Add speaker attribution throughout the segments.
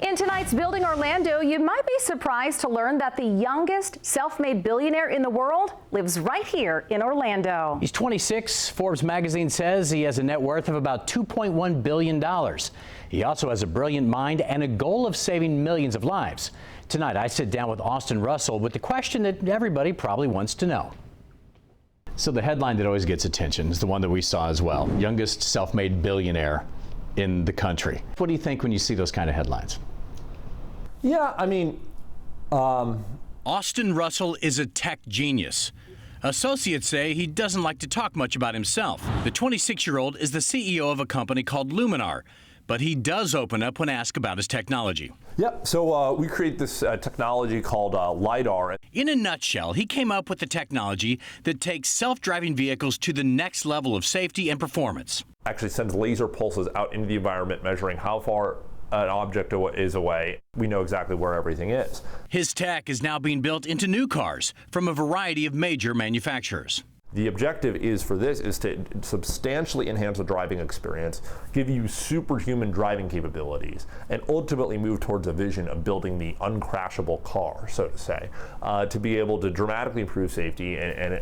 Speaker 1: In tonight's Building Orlando, you might be surprised to learn that the youngest self-made billionaire in the world lives right here in Orlando.
Speaker 2: He's 26. Forbes magazine says he has a net worth of about $2.1 billion. He also has a brilliant mind and a goal of saving millions of lives. Tonight, I sit down with Austin Russell with the question that everybody probably wants to know. So the headline that always gets attention is the one that we saw as well. Youngest self-made billionaire in the country. What do you think when you see those kind of headlines?
Speaker 3: Yeah, I mean,
Speaker 4: Austin Russell is a tech genius. Associates say he doesn't like to talk much about himself. The 26-year-old is the CEO of a company called Luminar, but he does open up when asked about his technology.
Speaker 3: Yep, so we create this technology called LiDAR.
Speaker 4: In a nutshell, he came up with the technology that takes self-driving vehicles to the next level of safety and performance.
Speaker 3: Actually sends laser pulses out into the environment, measuring how far an object is away. We know exactly where everything is.
Speaker 4: His tech is now being built into new cars from a variety of major manufacturers.
Speaker 3: The objective is to substantially enhance the driving experience, give you superhuman driving capabilities, and ultimately move towards a vision of building the uncrashable car, so to say, to be able to dramatically improve safety and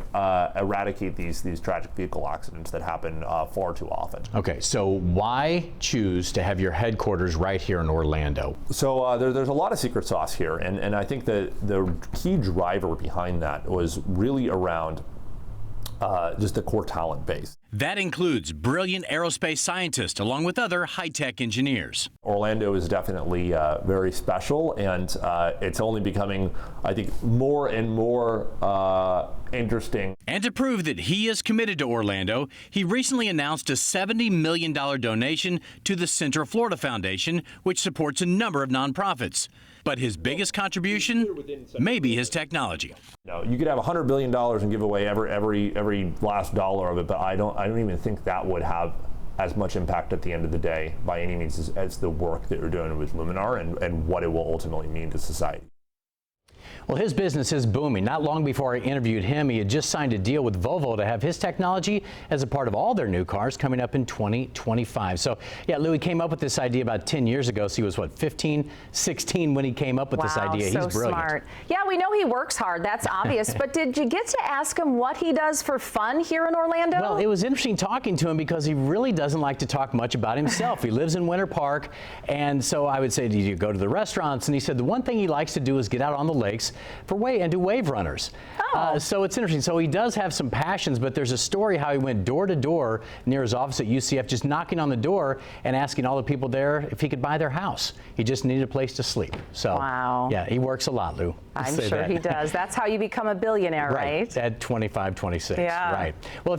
Speaker 3: eradicate these tragic vehicle accidents that happen far too often.
Speaker 2: Okay, so why choose to have your headquarters right here in Orlando?
Speaker 3: So there's a lot of secret sauce here, and I think that the key driver behind that was really around just the core talent base.
Speaker 4: That includes brilliant aerospace scientists along with other high-tech engineers.
Speaker 3: Orlando is definitely very special, and it's only becoming, I think, more and more interesting.
Speaker 4: And to prove that he is committed to Orlando, he recently announced a $70 million donation to the Central Florida Foundation, which supports a number of nonprofits. But his biggest contribution may be his technology.
Speaker 3: No, you could have $100 billion and give away every last dollar of it, but I don't even think that would have as much impact at the end of the day by any means as the work that you're doing with Luminar and what it will ultimately mean to society.
Speaker 2: Well, his business is booming. Not long before I interviewed him, he had just signed a deal with Volvo to have his technology as a part of all their new cars coming up in 2025. So, yeah, Louis came up with this idea about 10 years ago. So he was, what, 15, 16 when he came up with this idea.
Speaker 1: So
Speaker 2: he's brilliant.
Speaker 1: Smart. Yeah, we know he works hard. That's obvious. But did you get to ask him what he does for fun here in Orlando?
Speaker 2: Well, it was interesting talking to him because he really doesn't like to talk much about himself. He lives in Winter Park. And so I would say, do you go to the restaurants? And he said the one thing he likes to do is get out on the lakes and do wave runners. So it's interesting. So he does have some passions, but there's a story how he went door to door near his office at UCF, just knocking on the door and asking all the people there if he could buy their house. He just needed a place to sleep. So yeah, he works a lot, Lou.
Speaker 1: I'm sure he does. That's how you become a billionaire, right?
Speaker 2: At 25, 26.
Speaker 1: Yeah.
Speaker 2: Right. Well, if you're